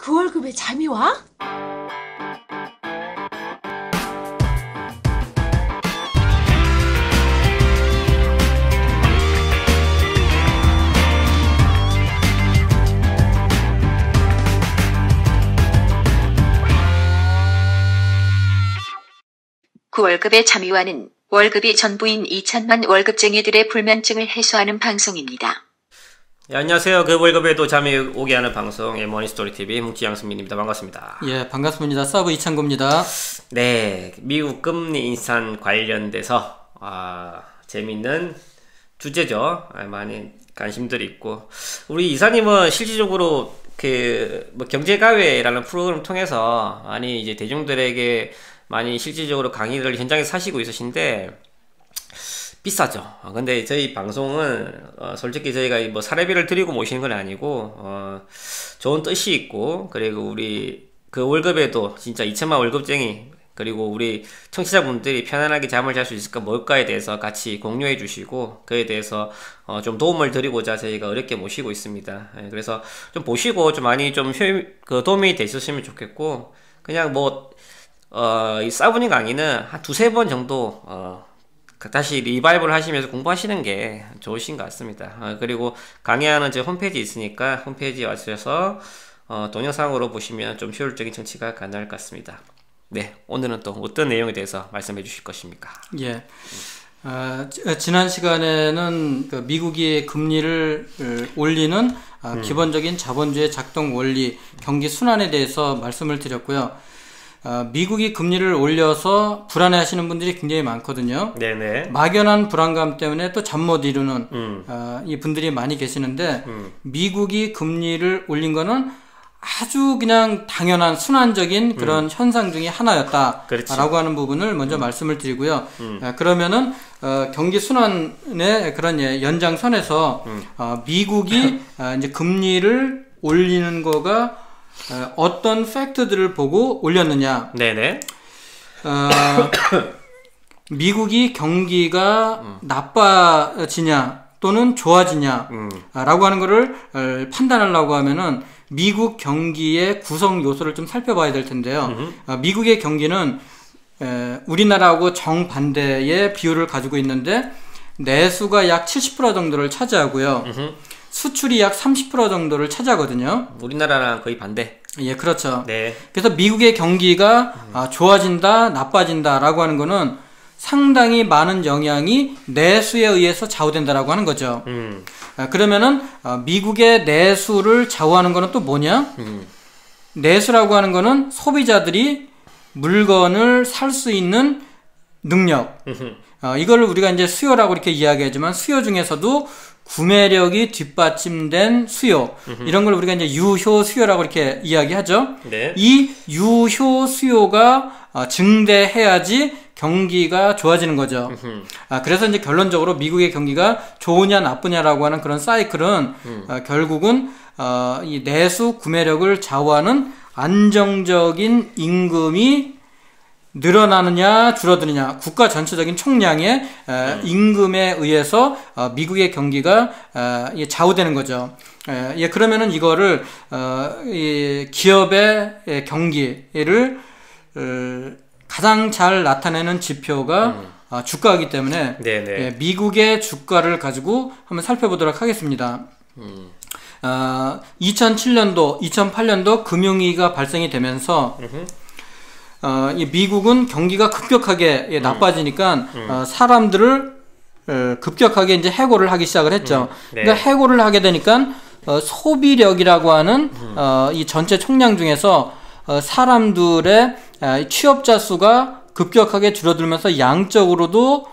그 월급에 잠이 와? 그 월급의 잠이와는 월급이 전부인 2천만 월급쟁이들의 불면증을 해소하는 방송입니다. 예, 안녕하세요. 그 월급에도 잠이 오게 하는 방송 머니스토리TV 뭉치양승민입니다. 반갑습니다. 예, 반갑습니다. 서브 이창구입니다. 네, 미국 금리 인상 관련돼서 재밌는 주제죠. 많이 관심들이 있고, 우리 이사님은 실질적으로 경제가외라는 프로그램을 통해서 많이 이제 대중들에게 많이 실질적으로 강의를 현장에서 사시고 있으신데 비싸죠. 근데 저희 방송은 솔직히 저희가 뭐 사례비를 드리고 모시는 건 아니고 좋은 뜻이 있고, 그리고 우리 그 월급에도 진짜 2천만 월급쟁이, 그리고 우리 청취자분들이 편안하게 잠을 잘 수 있을까 뭘까에 대해서 같이 공유해 주시고, 그에 대해서 좀 도움을 드리고자 저희가 어렵게 모시고 있습니다. 그래서 좀 보시고 좀 많이 좀 도움이 되셨으면 좋겠고, 그냥 이 사부님 강의는 한 두세 번 정도 다시 리바이벌 하시면서 공부하시는 게 좋으신 것 같습니다. 그리고 강의하는 제 홈페이지 있으니까 홈페이지에 와주셔서 동영상으로 보시면 좀 효율적인 청취가 가능할 것 같습니다. 네, 오늘은 또 어떤 내용에 대해서 말씀해 주실 것입니까? 예. 지난 시간에는 그 미국이 금리를 올리는 기본적인 자본주의 작동 원리, 경기 순환에 대해서 말씀을 드렸고요. 미국이 금리를 올려서 불안해하시는 분들이 굉장히 많거든요. 네네. 막연한 불안감 때문에 또 잠 못 이루는 이 분들이 많이 계시는데, 미국이 금리를 올린 거는 아주 그냥 당연한 순환적인 그런 현상 중에 하나였다라고 그렇지. 하는 부분을 먼저 말씀을 드리고요. 그러면은 경기 순환의 그런 연장선에서 미국이 이제 금리를 올리는 거가 어떤 팩트들을 보고 올렸느냐. 네네. 미국이 경기가 나빠지냐 또는 좋아지냐 라고 하는 거를 판단하려고 하면은 미국 경기의 구성 요소를 좀 살펴봐야 될 텐데요. 미국의 경기는 우리나라하고 정반대의 비율을 가지고 있는데, 내수가 약 70% 정도를 차지하고요. 수출이 약 30% 정도를 차지하거든요. 우리나라랑 거의 반대. 예, 그렇죠. 네. 그래서 미국의 경기가 좋아진다, 나빠진다 라고 하는 거는 상당히 많은 영향이 내수에 의해서 좌우된다라고 하는 거죠. 그러면은 미국의 내수를 좌우하는 거는 또 뭐냐? 내수라고 하는 거는 소비자들이 물건을 살 수 있는 능력. 이걸 우리가 이제 수요라고 이렇게 이야기하지만, 수요 중에서도 구매력이 뒷받침된 수요, 이런 걸 우리가 이제 유효 수요라고 이렇게 이야기하죠. 네. 이 유효 수요가 증대해야지 경기가 좋아지는 거죠. 그래서 이제 결론적으로 미국의 경기가 좋으냐 나쁘냐라고 하는 그런 사이클은 결국은 이 내수 구매력을 좌우하는 안정적인 임금이 늘어나느냐 줄어드느냐, 국가 전체적인 총량의 임금에 의해서 미국의 경기가 좌우되는 거죠. 그러면은 이거를 이 기업의 경기를 가장 잘 나타내는 지표가 주가이기 때문에 미국의 주가를 가지고 한번 살펴보도록 하겠습니다. 2007년도, 2008년도 금융위기가 발생이 되면서 이 미국은 경기가 급격하게 나빠지니까 사람들을 급격하게 이제 해고를 하기 시작을 했죠. 그러니까 해고를 하게 되니까 소비력이라고 하는 이 전체 총량 중에서 사람들의 취업자 수가 급격하게 줄어들면서 양적으로도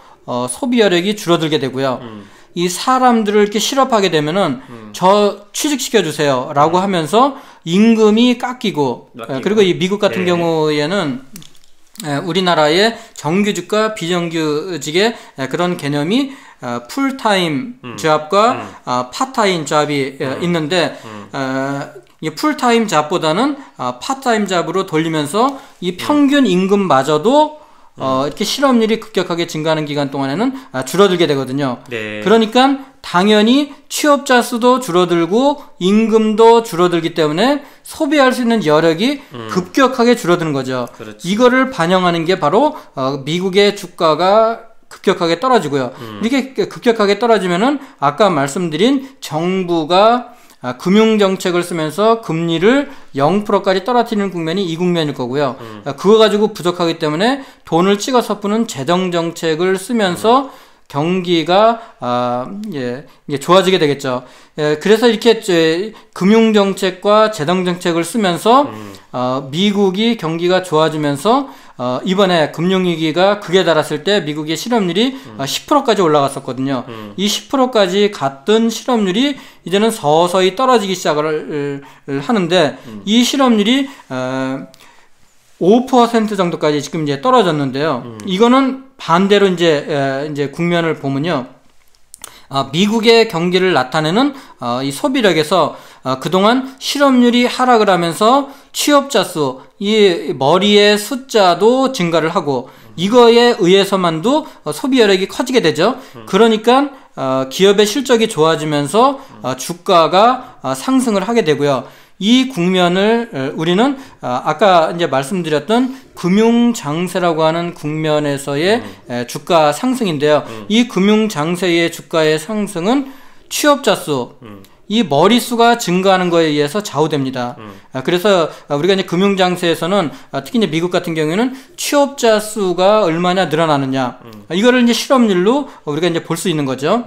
소비여력이 줄어들게 되고요. 이 사람들을 이렇게 실업하게 되면은 저 취직시켜 주세요 라고 하면서 임금이 깎이고, 그리고 이 미국 같은 경우에는 우리나라의 정규직과 비정규직의 그런 개념이 풀타임 잡과 파타임 잡이 있는데, 이 풀타임 잡보다는 파타임 잡으로 돌리면서 이 평균 임금마저도 이렇게 실업률이 급격하게 증가하는 기간 동안에는 줄어들게 되거든요. 네. 그러니까 당연히 취업자 수도 줄어들고 임금도 줄어들기 때문에 소비할 수 있는 여력이 급격하게 줄어드는 거죠. 그렇지. 이거를 반영하는 게 바로 미국의 주가가 급격하게 떨어지고요. 이렇게 급격하게 떨어지면은 아까 말씀드린 정부가 금융정책을 쓰면서 금리를 0%까지 떨어뜨리는 국면이 이 국면일 거고요. 그거 가지고 부족하기 때문에 돈을 찍어서 푸는 재정정책을 쓰면서 경기가 좋아지게 되겠죠. 그래서 이렇게 금융정책과 재정정책을 쓰면서 미국이 경기가 좋아지면서 이번에 금융위기가 극에 달했을 때 미국의 실업률이 10%까지 올라갔었거든요. 이 10%까지 갔던 실업률이 이제는 서서히 떨어지기 시작을 하는데 이 실업률이 5% 정도까지 지금 이제 떨어졌는데요. 이거는 반대로 이제 국면을 보면요. 미국의 경기를 나타내는 이 소비력에서 그동안 실업률이 하락을 하면서 취업자 수, 이 머리의 숫자도 증가를 하고 이거에 의해서만도 소비 여력이 커지게 되죠. 그러니까 기업의 실적이 좋아지면서 주가가 상승을 하게 되고요. 이 국면을 우리는 아까 이제 말씀드렸던 금융장세라고 하는 국면에서의 주가 상승인데요. 이 금융장세의 주가의 상승은 취업자 수, 이 머리수가 증가하는 거에 의해서 좌우됩니다. 그래서 우리가 이제 금융장세에서는 특히 이제 미국 같은 경우에는 취업자 수가 얼마나 늘어나느냐, 이거를 이제 실업률로 우리가 이제 볼 수 있는 거죠.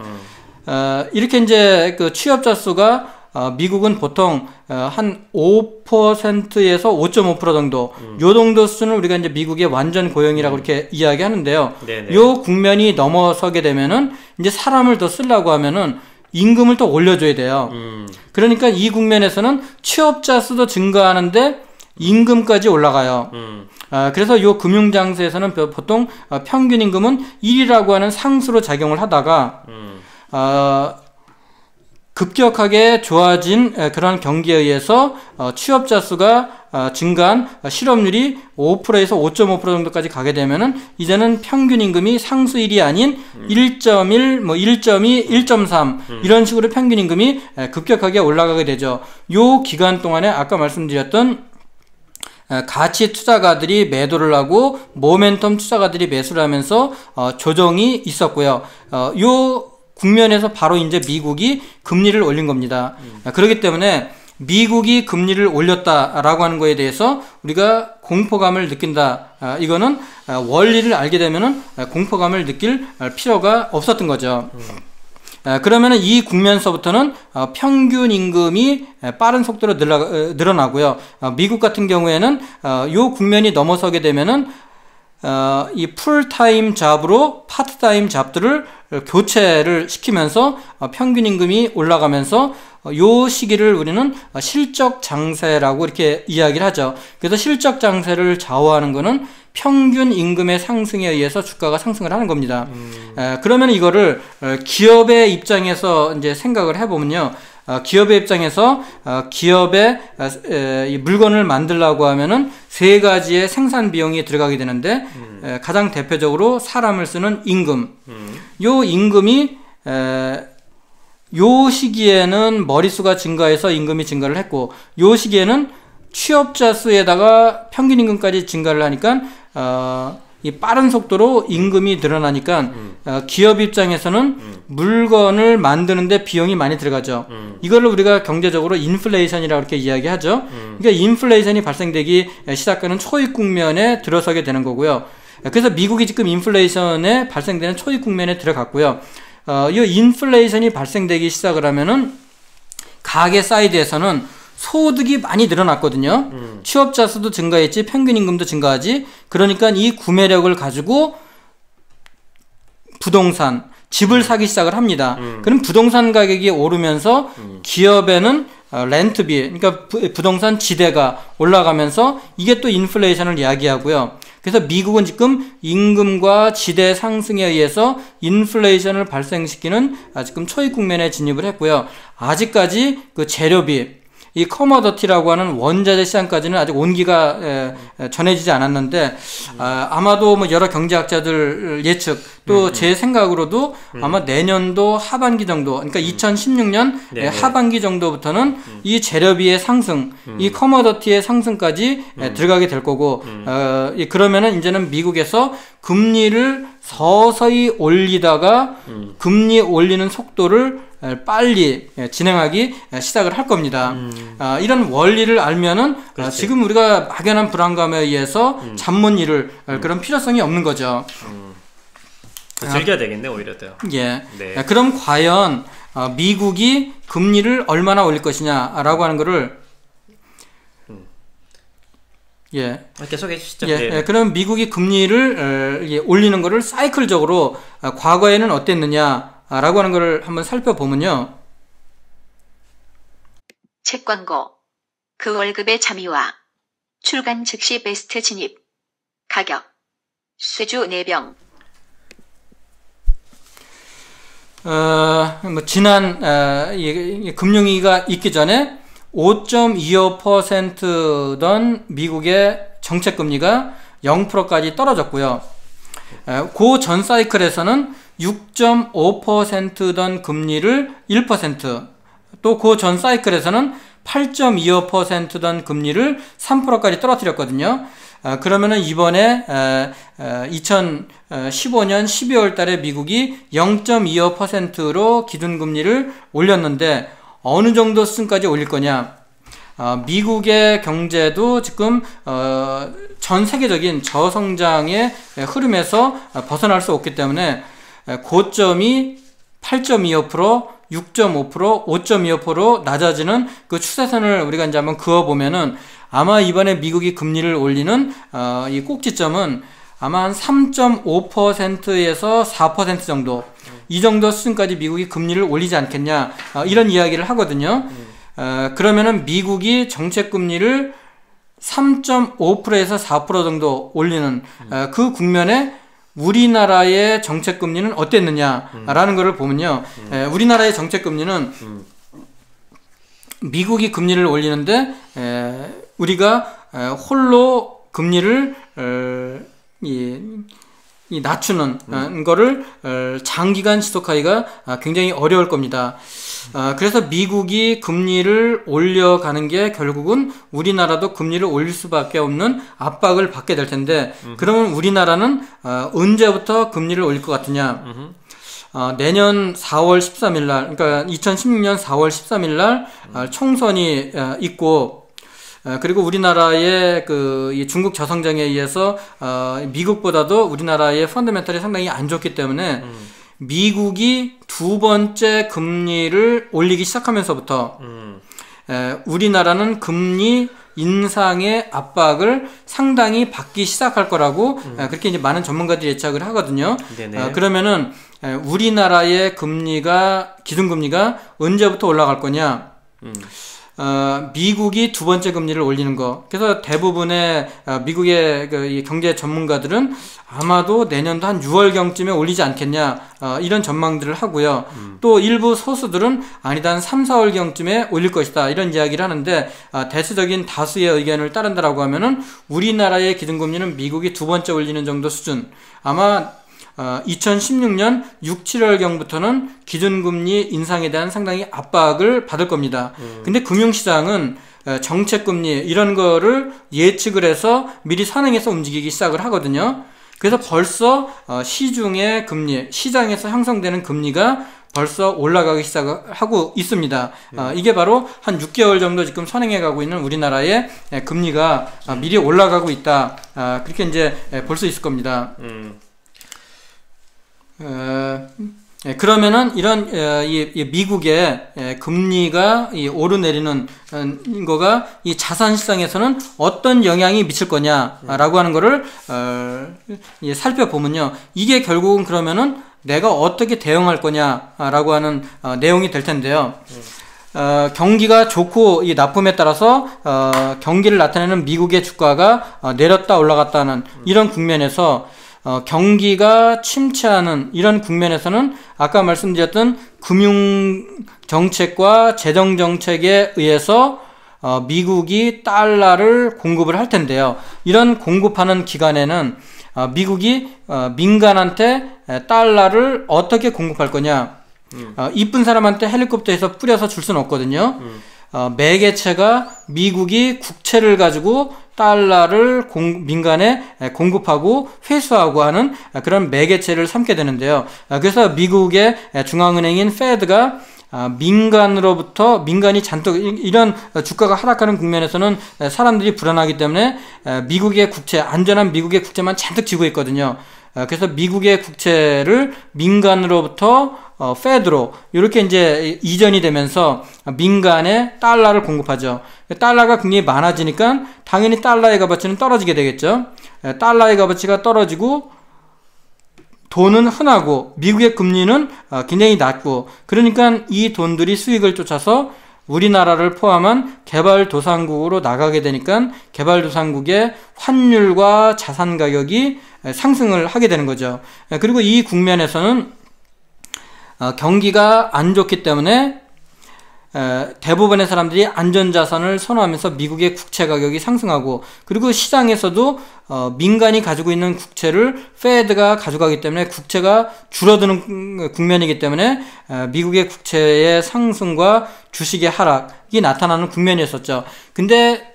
이렇게 이제 그 취업자 수가 미국은 보통 한 5%에서 5.5% 정도, 요 정도 수준을 우리가 이제 미국의 완전 고용이라고 이렇게 이야기하는데요. 네네. 요 국면이 넘어서게 되면은 이제 사람을 더 쓰려고 하면은 임금을 또 올려줘야 돼요. 그러니까 이 국면에서는 취업자 수도 증가하는데 임금까지 올라가요. 그래서 요 금융장세에서는 보통 평균 임금은 1이라고 하는 상수로 작용을 하다가 급격하게 좋아진 그런 경기에 의해서 취업자 수가 증가한 실업률이 5%에서 5.5% 정도까지 가게 되면은 이제는 평균 임금이 상수 1이 아닌 1.1, 뭐 1.2, 1.3 이런 식으로 평균 임금이 급격하게 올라가게 되죠. 요 기간 동안에 아까 말씀드렸던 가치 투자가들이 매도를 하고 모멘텀 투자가들이 매수를 하면서 조정이 있었고요. 요 국면에서 바로 이제 미국이 금리를 올린 겁니다. 그렇기 때문에 미국이 금리를 올렸다라고 하는 거에 대해서 우리가 공포감을 느낀다. 이거는 원리를 알게 되면은 공포감을 느낄 필요가 없었던 거죠. 그러면은 이 국면서부터는 평균 임금이 빠른 속도로 늘어나고요. 미국 같은 경우에는 요 국면이 넘어서게 되면은 이 풀타임 잡으로 파트타임 잡들을 교체를 시키면서 평균 임금이 올라가면서 요 시기를 우리는 실적 장세라고 이렇게 이야기를 하죠. 그래서 실적 장세를 좌우하는 거는 평균 임금의 상승에 의해서 주가가 상승을 하는 겁니다. 그러면 이거를 기업의 입장에서 이제 생각을 해보면요. 기업의 입장에서 기업의 이 물건을 만들려고 하면은 세 가지의 생산 비용이 들어가게 되는데 가장 대표적으로 사람을 쓰는 임금. 요 임금이 요 시기에는 머리수가 증가해서 임금이 증가를 했고 요 시기에는 취업자 수에다가 평균 임금까지 증가를 하니까 이 빠른 속도로 임금이 늘어나니까 기업 입장에서는 물건을 만드는데 비용이 많이 들어가죠. 이거를 우리가 경제적으로 인플레이션이라고 이렇게 이야기하죠. 그러니까 인플레이션이 발생되기 시작하는 초입 국면에 들어서게 되는 거고요. 그래서 미국이 지금 인플레이션에 발생되는 초입 국면에 들어갔고요. 이 인플레이션이 발생되기 시작을 하면은 가계 사이드에서는 소득이 많이 늘어났거든요. 취업자 수도 증가했지 평균 임금도 증가하지. 그러니까 이 구매력을 가지고 부동산, 집을 사기 시작을 합니다. 그럼 부동산 가격이 오르면서 기업에는 렌트비, 그러니까 부동산 지대가 올라가면서 이게 또 인플레이션을 이야기하고요. 그래서 미국은 지금 임금과 지대 상승에 의해서 인플레이션을 발생시키는 지금 초입 국면에 진입을 했고요. 아직까지 그 재료비, 이 커머더티라고 하는 원자재 시장까지는 아직 온기가 전해지지 않았는데 아마도 뭐 여러 경제학자들 예측 또 제 생각으로도 아마 내년도 하반기 정도, 그러니까 2016년 하반기 정도부터는 이 재료비의 상승, 이 커머더티의 상승까지 들어가게 될 거고 그러면은 이제는 미국에서 금리를 서서히 올리다가 금리 올리는 속도를 빨리 진행하기 시작을 할 겁니다. 이런 원리를 알면은 지금 우리가 막연한 불안감에 의해서 잠 못 이룰 그런 필요성이 없는 거죠. 즐겨야 되겠네, 오히려 더. 예. 네. 그럼 과연 미국이 금리를 얼마나 올릴 것이냐라고 하는 거를 예. 계속 해주시죠. 예. 네. 그럼 미국이 금리를 올리는 거를 사이클적으로 과거에는 어땠느냐라고 하는 거를 한번 살펴보면요. 책 광고. 그 월급의 참여와 출간 즉시 베스트 진입. 가격. 쇠주 4병. 뭐 지난 금융위기가 있기 전에 5.25%던 미국의 정책금리가 0%까지 떨어졌고요. 그 전 사이클에서는 6.5%던 금리를 1%, 또 그 전 사이클에서는 8.25%던 금리를 3%까지 떨어뜨렸거든요. 그러면은 이번에 2015년 12월 달에 미국이 0.25%로 기준금리를 올렸는데 어느 정도 수준까지 올릴 거냐? 미국의 경제도 지금 전 세계적인 저성장의 흐름에서 벗어날 수 없기 때문에 고점이 8.25%, 6.5%, 5.25%로 낮아지는 그 추세선을 우리가 이제 한번 그어보면은 아마 이번에 미국이 금리를 올리는 이 꼭지점은 아마 한 3.5%에서 4% 정도, 이 정도 수준까지 미국이 금리를 올리지 않겠냐, 이런 이야기를 하거든요. 그러면은 미국이 정책금리를 3.5%에서 4% 정도 올리는 그 국면에 우리나라의 정책금리는 어땠느냐라는 것을 보면요. 우리나라의 정책금리는 미국이 금리를 올리는데 우리가 홀로 금리를 낮추는 거를 장기간 지속하기가 굉장히 어려울 겁니다. 그래서 미국이 금리를 올려가는 게 결국은 우리나라도 금리를 올릴 수밖에 없는 압박을 받게 될 텐데, 그러면 우리나라는 언제부터 금리를 올릴 것 같으냐? 내년 4월 13일 날, 그러니까 2016년 4월 13일 날 총선이 있고, 그리고 우리나라의 이 중국 저성장에 의해서 미국보다도 우리나라의 펀더멘털이 상당히 안 좋기 때문에 미국이 두 번째 금리를 올리기 시작하면서부터 우리나라는 금리 인상의 압박을 상당히 받기 시작할 거라고 그렇게 이제 많은 전문가들이 예측을 하거든요. 그러면은 우리나라의 기준금리가 언제부터 올라갈 거냐? 미국이 두 번째 금리를 올리는 거. 그래서 대부분의 미국의 이 경제 전문가들은 아마도 내년도 한 6월경쯤에 올리지 않겠냐, 이런 전망들을 하고요. 또 일부 소수들은 아니다, 한 3, 4월경쯤에 올릴 것이다, 이런 이야기를 하는데, 대체적인 다수의 의견을 따른다라고 하면은 우리나라의 기준금리는 미국이 두 번째 올리는 정도 수준, 아마 2016년 6, 7월경부터는 기준금리 인상에 대한 상당히 압박을 받을 겁니다. 근데 금융시장은 정책금리 이런 거를 예측을 해서 미리 선행해서 움직이기 시작을 하거든요. 그래서 벌써 시중의 금리, 시장에서 형성되는 금리가 벌써 올라가기 시작하고 있습니다. 이게 바로 한 6개월 정도 지금 선행해 가고 있는 우리나라의 금리가 미리 올라가고 있다, 그렇게 이제 볼 수 있을 겁니다. 그러면은 이런 이 미국의 금리가 오르내리는 거가 이 자산 시장에서는 어떤 영향이 미칠 거냐라고 하는 거를 살펴보면요, 이게 결국은 그러면은 내가 어떻게 대응할 거냐라고 하는 내용이 될 텐데요. 경기가 좋고 이 나쁨에 따라서 경기를 나타내는 미국의 주가가 내렸다 올라갔다는 이런 국면에서 경기가 침체하는 이런 국면에서는 아까 말씀드렸던 금융 정책과 재정 정책에 의해서 미국이 달러를 공급을 할 텐데요. 이런 공급하는 기간에는 미국이 민간한테 달러를 어떻게 공급할 거냐? 이쁜 사람한테 헬리콥터에서 뿌려서 줄 수는 없거든요. 매개체가 미국이 국채를 가지고 달러를 민간에 공급하고 회수하고 하는 그런 매개체를 삼게 되는데요. 그래서 미국의 중앙은행인 페드가 민간이 잔뜩 이런 주가가 하락하는 국면에서는 사람들이 불안하기 때문에 미국의 국채, 안전한 미국의 국채만 잔뜩 쥐고 있거든요. 그래서 미국의 국채를 민간으로부터 페드로 이렇게 이제 이전이 되면서 민간에 달러를 공급하죠. 달러가 굉장히 많아지니까 당연히 달러의 값어치는 떨어지게 되겠죠. 달러의 값어치가 떨어지고 돈은 흔하고 미국의 금리는 굉장히 낮고, 그러니까 이 돈들이 수익을 쫓아서 우리나라를 포함한 개발도상국으로 나가게 되니까 개발도상국의 환율과 자산 가격이 상승을 하게 되는 거죠. 그리고 이 국면에서는 경기가 안 좋기 때문에 대부분의 사람들이 안전자산을 선호하면서 미국의 국채 가격이 상승하고, 그리고 시장에서도 민간이 가지고 있는 국채를 페드가 가져가기 때문에 국채가 줄어드는 국면이기 때문에 미국의 국채의 상승과 주식의 하락이 나타나는 국면이었었죠. 근데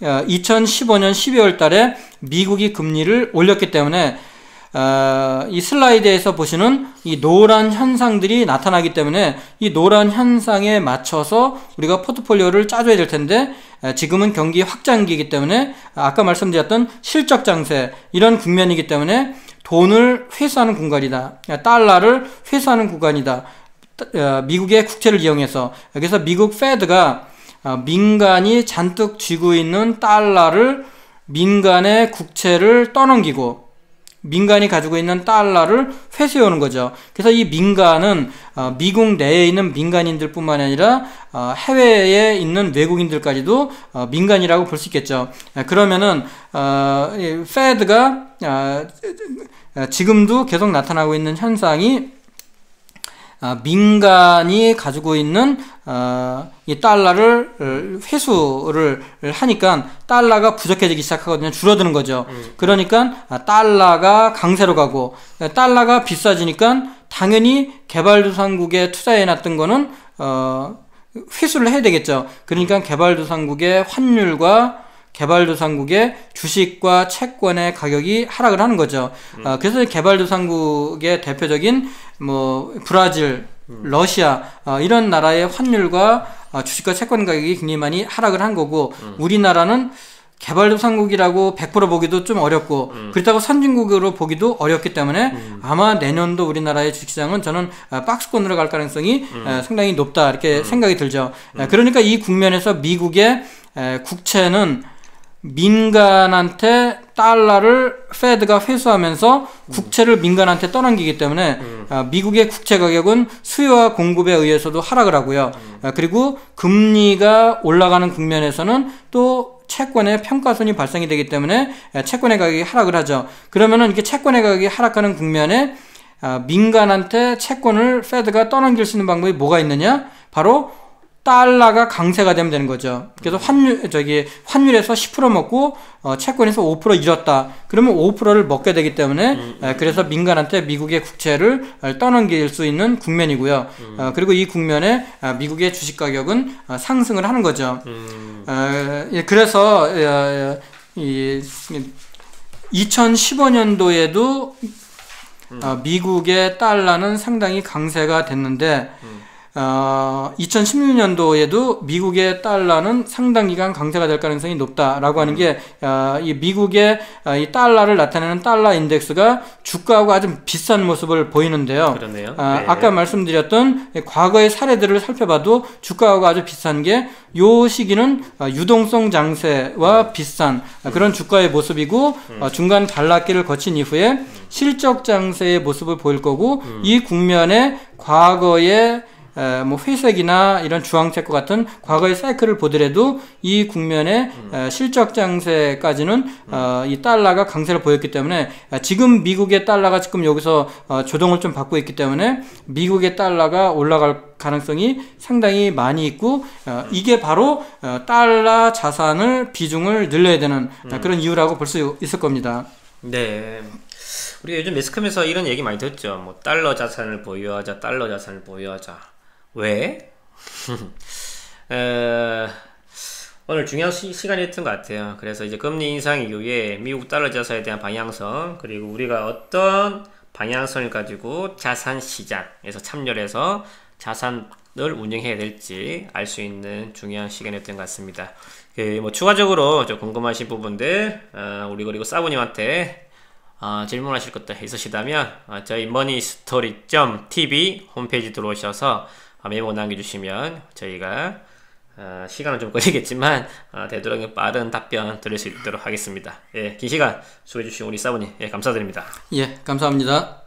2015년 12월 달에 미국이 금리를 올렸기 때문에 이 슬라이드에서 보시는 이 노란 현상들이 나타나기 때문에 이 노란 현상에 맞춰서 우리가 포트폴리오를 짜줘야 될 텐데, 지금은 경기 확장기이기 때문에 아까 말씀드렸던 실적 장세, 이런 국면이기 때문에 돈을 회수하는 공간이다, 달러를 회수하는 구간이다, 미국의 국채를 이용해서. 그래서 미국 페드가 민간이 잔뜩 쥐고 있는 달러를 민간의 국채를 떠넘기고 민간이 가지고 있는 달러를 회수해 오는 거죠. 그래서 이 민간은 미국 내에 있는 민간인들 뿐만 아니라 해외에 있는 외국인들까지도 민간이라고 볼 수 있겠죠. 그러면은 페드가 지금도 계속 나타나고 있는 현상이 민간이 가지고 있는 이 달러를 회수를 하니까 달러가 부족해지기 시작하거든요. 줄어드는 거죠. 그러니까 달러가 강세로 가고, 달러가 비싸지니까 당연히 개발도상국에 투자해놨던 거는 회수를 해야 되겠죠. 그러니까 개발도상국의 환율과 개발도상국의 주식과 채권의 가격이 하락을 하는 거죠. 그래서 개발도상국의 대표적인 브라질, 러시아 이런 나라의 환율과 주식과 채권 가격이 굉장히 많이 하락을 한 거고, 우리나라는 개발도상국이라고 100% 보기도 좀 어렵고 그렇다고 선진국으로 보기도 어렵기 때문에 아마 내년도 우리나라의 주식시장은 저는 박스권으로 갈 가능성이 상당히 높다, 이렇게 생각이 들죠. 그러니까 이 국면에서 미국의 국채는 민간한테 달러를 페드가 회수하면서 국채를 민간한테 떠넘기기 때문에 미국의 국채 가격은 수요와 공급에 의해서도 하락을 하고요. 그리고 금리가 올라가는 국면에서는 또 채권의 평가손이 발생이 되기 때문에 채권의 가격이 하락을 하죠. 그러면은 이렇게 채권의 가격이 하락하는 국면에 민간한테 채권을 페드가 떠넘길 수 있는 방법이 뭐가 있느냐? 바로 달러가 강세가 되면 되는 거죠. 그래서 환율에서 10% 먹고 채권에서 5% 잃었다. 그러면 5%를 먹게 되기 때문에 그래서 민간한테 미국의 국채를 떠넘길 수 있는 국면이고요. 그리고 이 국면에 미국의 주식 가격은 상승을 하는 거죠. 그래서 2015년도에도 미국의 달러는 상당히 강세가 됐는데 2016년도에도 미국의 달러는 상당 기간 강세가 될 가능성이 높다라고 하는 게 이 미국의 이 달러를 나타내는 달러 인덱스가 주가하고 아주 비슷한 모습을 보이는데요. 그러네요. 아까 말씀드렸던 과거의 사례들을 살펴봐도 주가하고 아주 비슷한 게, 요 시기는 유동성 장세와 비슷한 그런 주가의 모습이고, 중간 반락기를 거친 이후에 실적 장세의 모습을 보일 거고, 이 국면에 과거의 뭐 회색이나 이런 주황색과 같은 과거의 사이클을 보더라도 이 국면의 실적 장세까지는 이 달러가 강세를 보였기 때문에 지금 미국의 달러가 지금 여기서 조정을 좀 받고 있기 때문에 미국의 달러가 올라갈 가능성이 상당히 많이 있고 이게 바로 달러 자산을 비중을 늘려야 되는 그런 이유라고 볼 수 있을 겁니다. 네. 우리가 요즘 매스컴에서 이런 얘기 많이 듣죠. 뭐 달러 자산을 보유하자, 달러 자산을 보유하자. 왜? 오늘 중요한 시간이었던 것 같아요. 그래서 이제 금리 인상 이후에 미국 달러 자산에 대한 방향성, 그리고 우리가 어떤 방향성을 가지고 자산 시장에서 참여를 해서 자산을 운영해야 될지 알 수 있는 중요한 시간이었던 것 같습니다. 뭐 추가적으로 좀 궁금하신 부분들 우리 그리고 사부님한테 질문하실 것들 있으시다면 저희 moneystory.tv 홈페이지 들어오셔서 메모 남겨주시면 저희가 시간은 좀 걸리겠지만 되도록 빠른 답변 드릴 수 있도록 하겠습니다. 예, 긴 시간 수고해주신 우리 사부님 감사드립니다. 예, 감사합니다.